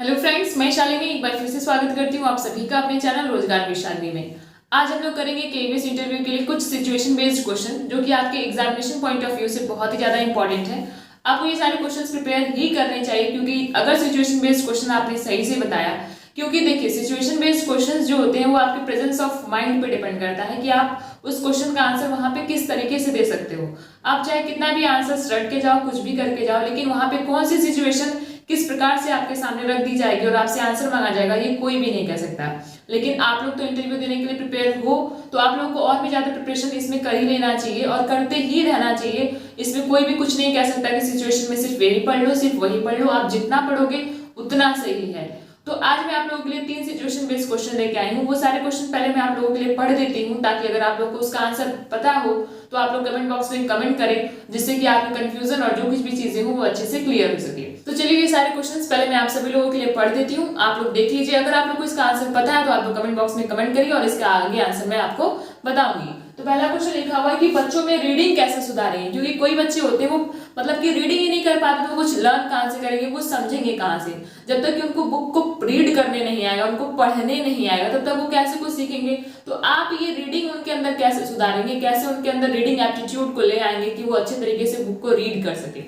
Hello friends, मैं शालिनी एक बार फिर से स्वागत करती हूँ आप सभी का अपने चैनल रोजगार विद शालिनी में। आज हम लोग करेंगे केबीएस इंटरव्यू के लिए कुछ सिचुएशन बेस्ड क्वेश्चन जो कि आपके एग्जामिनेशन पॉइंट ऑफ व्यू से बहुत ही ज्यादा इंपॉर्टेंट है। आपको ये सारे क्वेश्चंस प्रिपेयर ही करने चाहिए क्योंकि अगर सिचुएशन बेस्ड क्वेश्चन आपने सही से बताया, क्योंकि देखिए सिचुएशन बेस्ड क्वेश्चंस जो होते हैं वो आपके प्रेजेंस ऑफ माइंड पे डिपेंड करता है कि आप उस क्वेश्चन का आंसर वहां पे किस तरीके से दे सकते हो। आप चाहे कितना भी आंसर रट के जाओ, कुछ भी करके जाओ, लेकिन वहां पे कौन सी सिचुएशन किस प्रकार से आपके सामने रख दी जाएगी और आपसे आंसर मांगा जाएगा ये कोई भी नहीं कह सकता। लेकिन आप लोग तो इंटरव्यू देने के लिए प्रिपेयर हो तो आप लोगों को और भी ज्यादा प्रिपरेशन इसमें कर ही लेना चाहिए और करते ही रहना चाहिए। इसमें कोई भी कुछ नहीं कह सकता कि सिचुएशन में सिर्फ यही पढ़ लो, सिर्फ वही पढ़ लो। आप जितना पढ़ोगे उतना सही है। तो आज मैं आप लोगों के लिए 3 सिचुएशन बेस्ड क्वेश्चन लेके आई हूँ। वो सारे क्वेश्चन पहले मैं आप लोगों के लिए पढ़ देती हूँ ताकि अगर आप लोगों को उसका आंसर पता हो तो आप लोग कमेंट बॉक्स में कमेंट करें, जिससे कि आपकी कंफ्यूजन और जो कुछ भी चीजें हो वो अच्छे से क्लियर हो सके। तो चलिए ये सारे क्वेश्चंस पहले मैं आप सभी लोगों के लिए पढ़ देती हूँ, आप लोग देख लीजिए। अगर आप लोग को इसका आंसर पता है तो आप लोग कमेंट बॉक्स में कमेंट करिए और इसका आगे आंसर मैं आपको बताऊंगी। तो पहला क्वेश्चन लिखा हुआ है कि बच्चों में रीडिंग कैसे सुधारें, क्योंकि कोई बच्चे होते हैं वो मतलब कि रीडिंग ही नहीं कर पाते तो कुछ लर्न कहां से करेंगे, कुछ समझेंगे कहां से। जब तक कि उनको बुक को रीड करने नहीं आएगा, उनको पढ़ने नहीं आएगा, तब तक वो कैसे कुछ सीखेंगे। तो आप ये रीडिंग उनके अंदर कैसे सुधारेंगे, कैसे उनके अंदर रीडिंग एप्टीट्यूड को ले आएंगे कि वो अच्छे तरीके से बुक को रीड कर सके।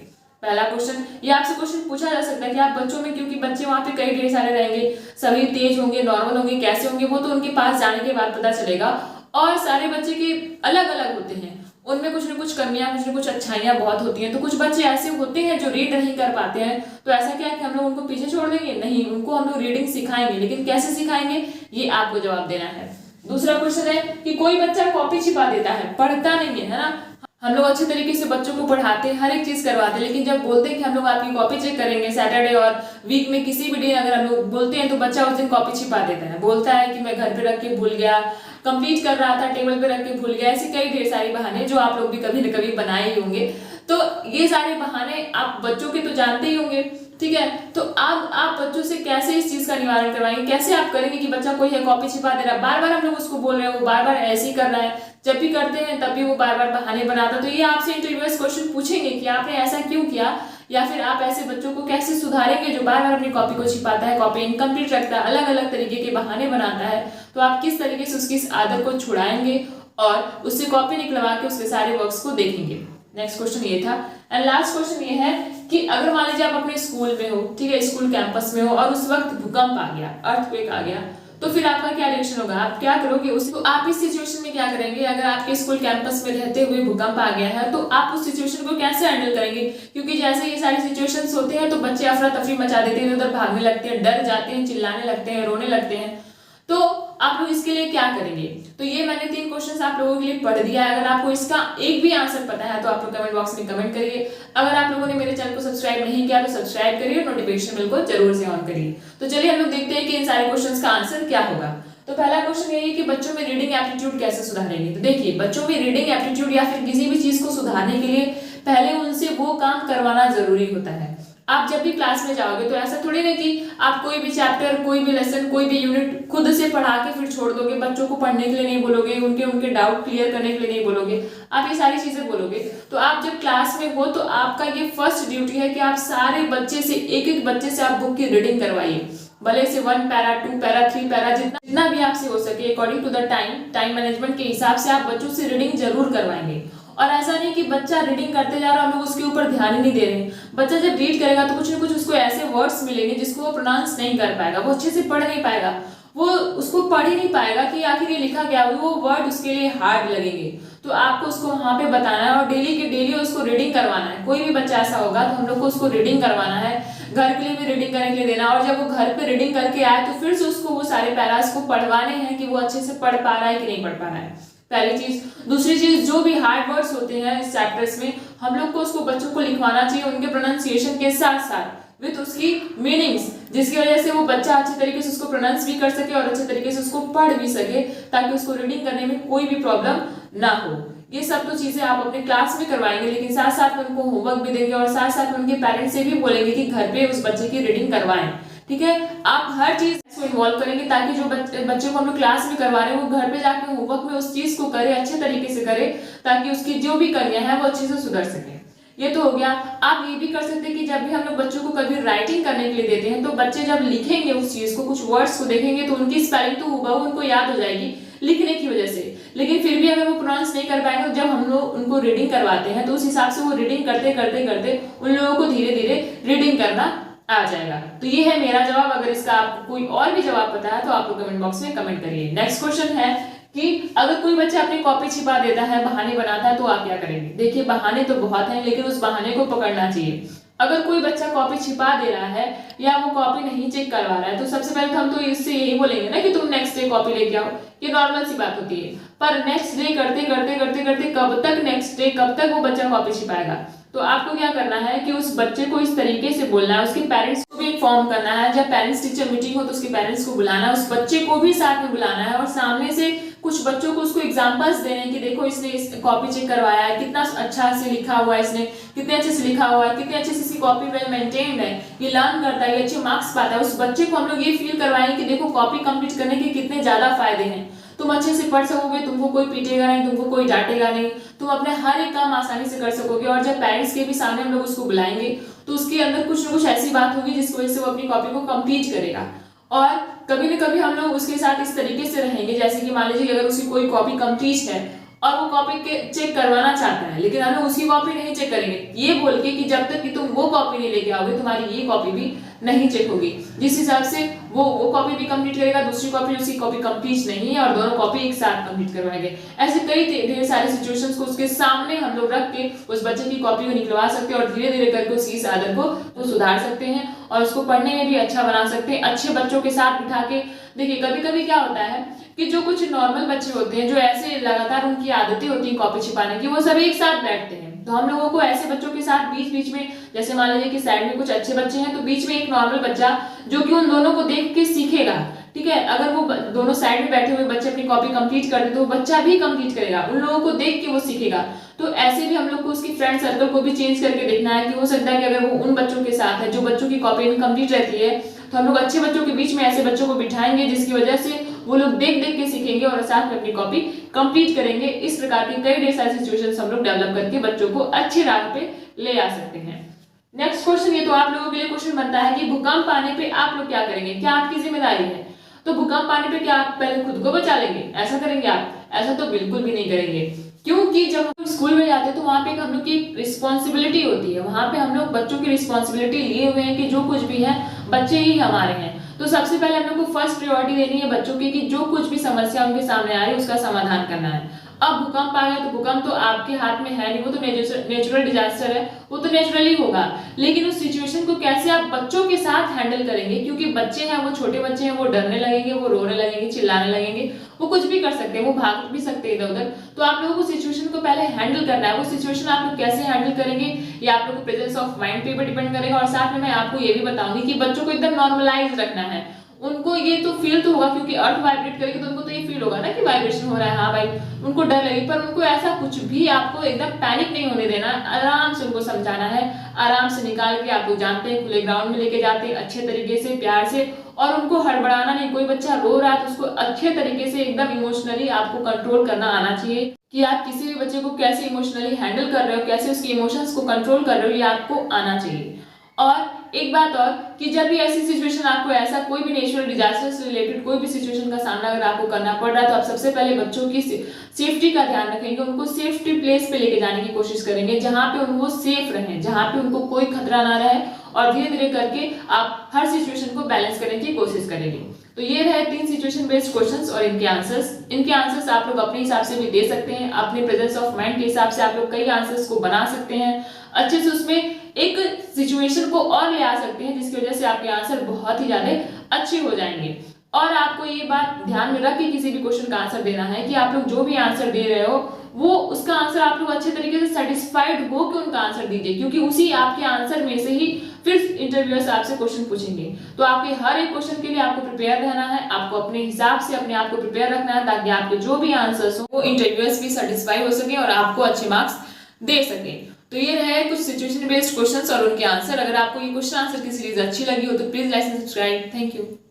पहला क्वेश्चन, ये आपसे क्वेश्चन पूछा जा सकता है कि आप बच्चों में, क्योंकि बच्चे वहां पे कई ढेर सारे रहेंगे, सभी तेज होंगे, नॉर्मल होंगे, कैसे होंगे वो तो उनके पास जाने के बाद पता चलेगा। और सारे बच्चे के अलग अलग होते हैं, उनमें कुछ न कुछ कमियां, कुछ न कुछ अच्छाइयां बहुत होती हैं। तो कुछ बच्चे ऐसे होते हैं जो रीड नहीं कर पाते हैं, तो ऐसा क्या है कि हम लोग उनको पीछे छोड़ देंगे? नहीं, उनको हम लोग रीडिंग सिखाएंगे, लेकिन कैसे सिखाएंगे ये आपको जवाब देना है। दूसरा क्वेश्चन है कि कोई बच्चा कॉपी छिपा देता है, पढ़ता नहीं है ना। हम लोग अच्छे तरीके से बच्चों को पढ़ाते हैं, हर एक चीज करवाते हैं, लेकिन जब बोलते हैं कि हम लोग आपकी कॉपी चेक करेंगे सैटरडे और वीक में किसी भी दिन, अगर हम लोग बोलते हैं तो बच्चा उस दिन कॉपी छिपा देता है, बोलता है कि मैं घर पे रख के भूल गया, कंप्लीट कर रहा था टेबल पे रख के भूल गया। ऐसे कई ढेर सारे बहाने जो आप लोग भी कभी न कभी बनाए ही होंगे। तो ये सारे बहाने आप बच्चों के तो जानते ही होंगे, ठीक है। तो आप बच्चों से कैसे इस चीज का निवारण करवाएंगे, कैसे आप करेंगे कि बच्चा कोई है कॉपी छिपा दे रहा है, बार बार हम लोग उसको बोल रहे हैं, वो बार बार ऐसे ही कर रहा है, जब भी करते हैं तब भी वो बार बार बहाने बनाता है। तो ये आपसे इंटरव्यूअर्स क्वेश्चन पूछेंगे कि आपने ऐसा क्यों किया, या फिर आप ऐसे बच्चों को कैसे सुधारेंगे जो बार बार अपनी कॉपी को छिपाता है, कॉपी इनकम्प्लीट रखता है, अलग अलग तरीके के बहाने बनाता है। तो आप किस तरीके से उसकी इस आदत को छुड़ाएंगे और उससे कॉपी निकलवा के उसके सारे वर्क्स को देखेंगे। नेक्स्ट क्वेश्चन ये था। एंड लास्ट क्वेश्चन ये है कि अगर मान लीजिए आप अपने स्कूल में हो, ठीक है, स्कूल कैंपस में हो और उस वक्त भूकंप आ गया, अर्थक्वेक आ गया, तो फिर आपका क्या रिएक्शन होगा, आप क्या करोगे उस, तो आप इस सिचुएशन में क्या करेंगे। अगर आपके स्कूल कैंपस में रहते हुए भूकंप आ गया है तो आप उस सिचुएशन को कैसे हैंडल करेंगे। क्योंकि जैसे ये सारी सिचुएशंस होते हैं तो बच्चे अफरा तफरी मचा देते हैं, उधर भागने लगते हैं, डर जाते हैं, चिल्लाने लगते हैं, रोने लगते हैं। तो आप लोग इसके लिए क्या करेंगे। तो ये मैंने 3 क्वेश्चंस आप लोगों के लिए पढ़ दिया है। अगर आपको इसका एक भी आंसर पता है तो आप लोग कमेंट बॉक्स में कमेंट करिए। अगर आप लोगों ने मेरे चैनल को सब्सक्राइब नहीं किया तो सब्सक्राइब करिए और नोटिफिकेशन बेल को जरूर से ऑन करिए। तो चलिए हम लोग देखते हैं कि इन सारे क्वेश्चंस का आंसर क्या होगा। तो पहला क्वेश्चन ये है कि बच्चों में रीडिंग एप्टीट्यूड कैसे सुधारेंगे। तो देखिए, बच्चों में रीडिंग एप्टीट्यूड या फिर किसी भी चीज को सुधारने के लिए पहले उनसे वो काम करवाना जरूरी होता है। आप जब भी क्लास में जाओगे तो ऐसा थोड़ी ना कि आप कोई भी चैप्टर, कोई भी लेसन, कोई भी यूनिट खुद से पढ़ा के फिर छोड़ दोगे, बच्चों को पढ़ने के लिए नहीं बोलोगे, उनके डाउट क्लियर करने के लिए नहीं बोलोगे, आप ये सारी चीजें बोलोगे। तो आप जब क्लास में हो तो आपका ये फर्स्ट ड्यूटी है कि आप सारे बच्चे से, एक एक बच्चे से आप बुक की रीडिंग करवाइए, भले से 1 पैरा 2 पैरा 3 पैरा, जितना भी आपसे हो सके according to the time management के हिसाब से आप बच्चों से रीडिंग जरूर करवाएंगे। और ऐसा नहीं कि बच्चा रीडिंग करते जा रहा है, हम लोग उसके ऊपर ध्यान ही नहीं दे रहे। बच्चा जब रीड करेगा तो कुछ ना कुछ उसको ऐसे वर्ड्स मिलेंगे जिसको वो प्रोनाउंस नहीं कर पाएगा, वो अच्छे से पढ़ नहीं पाएगा, वो उसको पढ़ ही नहीं पाएगा कि आखिर ये लिखा क्या हुआ, वो वर्ड उसके लिए हार्ड लगेंगे। तो आपको उसको वहां पे बताना है और डेली के डेली उसको रीडिंग करवाना है। कोई भी बच्चा ऐसा होगा तो हम लोग को उसको रीडिंग करवाना है, घर के लिए भी रीडिंग करने के लिए देना। और जब वो घर पे रीडिंग करके आए तो फिर से उसको वो सारे पैरास को पढ़वाने हैं कि वो अच्छे से पढ़ पा रहा है कि नहीं पढ़ पा रहा है, पहली चीज। दूसरी चीज, जो भी हार्ड वर्ड्स होते हैं इस चैप्टर्स में हम लोग को उसको बच्चों को लिखवाना चाहिए, उनके प्रोनाउंसिएशन के साथ साथ विद उसकी मीनिंग्स, जिसकी वजह से वो बच्चा अच्छे तरीके से उसको प्रोनाउंस भी कर सके और अच्छे तरीके से उसको पढ़ भी सके, ताकि उसको रीडिंग करने में कोई भी प्रॉब्लम ना हो। ये सब तो चीजें आप अपने क्लास में करवाएंगे, लेकिन साथ साथ में उनको होमवर्क भी देंगे और साथ साथ में उनके पेरेंट्स से भी बोलेंगे कि घर पे उस बच्चे की रीडिंग करवाएं, ठीक है। आप हर चीज को इन्वॉल्व करेंगे ताकि जो बच्चे को हम लोग क्लास में करवा रहे हैं वो घर पे जाके होमवर्क में उस चीज को करे, अच्छे तरीके से करे, ताकि उसकी जो भी कमियां हैं वो अच्छे से सुधर सके। ये तो हो गया। आप ये भी कर सकते हैं कि जब भी हम लोग बच्चों को कभी राइटिंग करने के लिए देते हैं तो बच्चे जब लिखेंगे उस चीज को, कुछ वर्ड्स को देखेंगे तो उनकी स्पेलिंग तो होगा उनको याद हो जाएगी लिखने की वजह से, लेकिन फिर भी अगर वो प्रोनाउंस नहीं कर पाएंगे तो जब हम लोग उनको रीडिंग करवाते हैं तो उस हिसाब से वो रीडिंग करते करते करते उन लोगों को धीरे धीरे रीडिंग करना आ जाएगा। तो ये है मेरा जवाब। अगर इसका आपको कोई और भी जवाब पता है तो आप लोग कमेंट बॉक्स में कमेंट करिए। नेक्स्ट क्वेश्चन है कि अगर कोई बच्चा अपनी कॉपी छिपा देता है, बहाने बनाता है, तो आप क्या करेंगे। देखिए बहाने तो बहुत हैं, लेकिन उस बहाने को पकड़ना चाहिए। अगर कोई बच्चा कॉपी छिपा दे रहा है या वो कॉपी नहीं चेक करवा रहा है तो सबसे पहले तो हम तो इससे यही बोलेंगे ना कि तुम नेक्स्ट डे कॉपी लेके आओ, ये नॉर्मल सी बात होती है। पर नेक्स्ट डे करते करते करते करते कब तक नेक्स्ट डे, कब तक वो बच्चा कॉपी छिपाएगा। तो आपको क्या करना है कि उस बच्चे को इस तरीके से बोलना है, उसके पेरेंट्स को भी इन्फॉर्म करना है। जब पेरेंट्स टीचर मीटिंग हो तो उसके पेरेंट्स को बुलाना है, उस बच्चे को भी साथ में बुलाना है और सामने से कुछ बच्चों को उसको एग्जांपल्स देने कि देखो इसने इस कॉपी चेक करवाया है, कितना अच्छा से लिखा हुआ है, इसने कितने अच्छे से लिखा हुआ है, कितने अच्छे से इसकी कॉपी वेल मेंटेन्ड है, ये लर्न करता है, ये अच्छे मार्क्स पाता है। उस बच्चे को हम लोग ये फील करवाएंगे कि देखो कॉपी कंप्लीट करने के कितने ज्यादा फायदे हैं, तुम अच्छे से पढ़ सकोगे, तुमको कोई पीटेगा नहीं, तुमको कोई डांटेगा नहीं, तुम अपने हर एक काम आसानी से कर सकोगे। और जब पेरेंट्स के भी सामने हम लोग उसको बुलाएंगे तो उसके अंदर कुछ ना कुछ ऐसी बात होगी जिसकी वजह से वो अपनी कॉपी को कंप्लीट करेगा। और कभी न कभी हम लोग उसके साथ इस तरीके से रहेंगे, जैसे कि मान लीजिए अगर उसकी कोई कॉपी कंप्लीट है और वो कॉपी के चेक करवाना चाहता है, लेकिन हम लोग उसकी कॉपी नहीं चेक करेंगे, ये बोल के कि जब तक कि तुम वो कॉपी नहीं लेके आओगे तुम्हारी ये कॉपी भी नहीं चेक होगी। जिस हिसाब से वो कॉपी भी कंप्लीट करेगा, दूसरी कॉपी उसकी कॉपी कंप्लीट नहीं है और दोनों कॉपी एक साथ कंप्लीट करवाएंगे। ऐसे कई ढेर सारे सिचुएशंस को उसके सामने हम लोग रख के उस बच्चे की कॉपी को निकलवा सकते हैं और धीरे धीरे करके उसकी इस आदत को सुधार सकते हैं और उसको पढ़ने में भी अच्छा बना सकते हैं। अच्छे बच्चों के साथ बिठा के देखिए, कभी कभी क्या होता है कि जो कुछ नॉर्मल बच्चे होते हैं जो ऐसे लगातार उनकी आदतें होती हैं कॉपी छिपाने की, वो सब एक साथ बैठते हैं। तो हम लोगों को ऐसे बच्चों के साथ बीच बीच में, जैसे मान लीजिए कि साइड में कुछ अच्छे बच्चे हैं तो बीच में एक नॉर्मल बच्चा जो कि उन दोनों को देख के सीखेगा, ठीक है। अगर वो दोनों साइड में बैठे हुए बच्चे अपनी कॉपी कंप्लीट कर दे तो वो बच्चा भी कंप्लीट करेगा, उन लोगों को देख के वो सीखेगा। तो ऐसे भी हम लोग को उसकी फ्रेंड सर्कल को भी चेंज करके देखना है कि हो सकता है कि अगर वो उन बच्चों के साथ है जो बच्चों की कॉपी इनकम्प्लीट रहती है तो हम लोग अच्छे बच्चों के बीच में ऐसे बच्चों को बिठाएंगे जिसकी वजह से वो लोग देख देख के सीखेंगे और साथ में अपनी कॉपी कंप्लीट करेंगे। इस प्रकार की कई ढेर सारी सिचुएशंस हम लोग डेवलप करके बच्चों को अच्छे राह पे ले आ सकते हैं। नेक्स्ट क्वेश्चन, ये तो आप लोगों के लिए क्वेश्चन बनता है कि भूकंप आने पे आप लोग क्या करेंगे, क्या आपकी जिम्मेदारी है। तो भूकंप आने पे क्या आप पहले खुद को बचा लेंगे, ऐसा करेंगे आप? ऐसा तो बिल्कुल भी नहीं करेंगे, क्योंकि जब हम स्कूल में जाते हैं तो वहाँ पे हम लोग की रिस्पॉन्सिबिलिटी होती है, वहाँ पे हम लोग बच्चों की रिस्पॉन्सिबिलिटी लिए हुए हैं कि जो कुछ भी है बच्चे ही हमारे हैं। तो सबसे पहले हम लोग को फर्स्ट प्रायोरिटी देनी है बच्चों की कि जो कुछ भी समस्या उनके सामने आ रही है उसका समाधान करना है। अब भूकंप आ गया तो भूकंप तो आपके हाथ में है नहीं, वो तो नेचुरल डिजास्टर है, वो तो नेचुरली होगा। लेकिन उस सिचुएशन को कैसे आप बच्चों के साथ हैंडल करेंगे, क्योंकि बच्चे हैं, वो छोटे बच्चे हैं, वो डरने लगेंगे, वो रोने लगेंगे, चिल्लाने लगेंगे, वो कुछ भी कर सकते हैं, वो भाग भी सकते हैं इधर उधर। तो आप लोगों को सिचुएशन को पहले हैंडल करना है। वो सिचुएशन आप लोग कैसे हैंडल करेंगे ये आप लोगों को प्रेजेंस ऑफ माइंड पे डिपेंड करेगा। और साथ में मैं आपको ये भी बताऊंगी कि बच्चों को एकदम नॉर्मलाइज रखना है। उनको ये तो फील तो होगा, क्योंकि अर्थ वाइब्रेट करेगी तो उनको तो ये फील होगा ना कि वाइब्रेशन हो रहा है, हाँ भाई उनको डर लगेगी, पर उनको ऐसा कुछ भी आपको एकदम पैनिक नहीं होने देना। आराम से उनको समझाना है, आराम से निकाल के आप लोग जानते हैं खुले ग्राउंड में लेके जाते हैं अच्छे तरीके से, प्यार से, और उनको हड़बड़ाना नहीं। कोई बच्चा रो रहा है तो उसको अच्छे तरीके से एकदम इमोशनली आपको कंट्रोल करना आना चाहिए कि आप किसी भी बच्चे को कैसे इमोशनली हैंडल कर रहे हो, कैसे उसके इमोशंस को कंट्रोल कर रहे हो, ये आपको आना चाहिए। और एक बात और कि जब भी ऐसी सिचुएशन, आपको ऐसा कोई भी नेचुरल डिजास्टर से रिलेटेड कोई भी सिचुएशन का सामना अगर आपको करना पड़ रहा है तो आप सबसे पहले बच्चों की सेफ्टी का ध्यान रखेंगे, उनको सेफ्टी प्लेस पे लेके जाने की कोशिश करेंगे जहां पे वो सेफ रहें, जहां पे उनको कोई खतरा ना रहे, और धीरे धीरे करके आप हर सिचुएशन को बैलेंस करने की कोशिश करेंगे। तो ये रहे 3 सिचुएशन बेस्ड क्वेश्चंस और इनके आंसर्स आप लोग अपने हिसाब से भी दे सकते हैं, अपने प्रेजेंस ऑफ माइंड के हिसाब से आप लोग कई आंसर्स को बना सकते हैं, अच्छे से उसमें एक सिचुएशन को और ले आ सकते हैं जिसकी वजह से आपके आंसर बहुत ही ज्यादा अच्छे हो जाएंगे। और आपको ये बात ध्यान में रख के किसी भी क्वेश्चन का आंसर देना है कि आप लोग जो भी आंसर दे रहे हो वो उसका आंसर आप लोग अच्छे तरीके से सेटिस्फाइड हो कि उनका आंसर दीजिए, क्योंकि उसी आपके आंसर में से ही फिर इंटरव्यूअर्स आपसे क्वेश्चन पूछेंगे। तो आपके हर एक क्वेश्चन के लिए आपको प्रिपेयर रहना है, आपको अपने हिसाब से अपने आप को प्रिपेयर रखना है ताकि आपके जो भी आंसर्स हो वो इंटरव्यूअर्स भी सेटिस्फाई हो सके और आपको अच्छे मार्क्स दे सके। तो ये रहे कुछ सिचुएशन बेस्ड क्वेश्चंस और उनके आंसर। अगर आपको ये क्वेश्चन आंसर की सीरीज अच्छी लगी हो तो please like and subscribe. Thank you.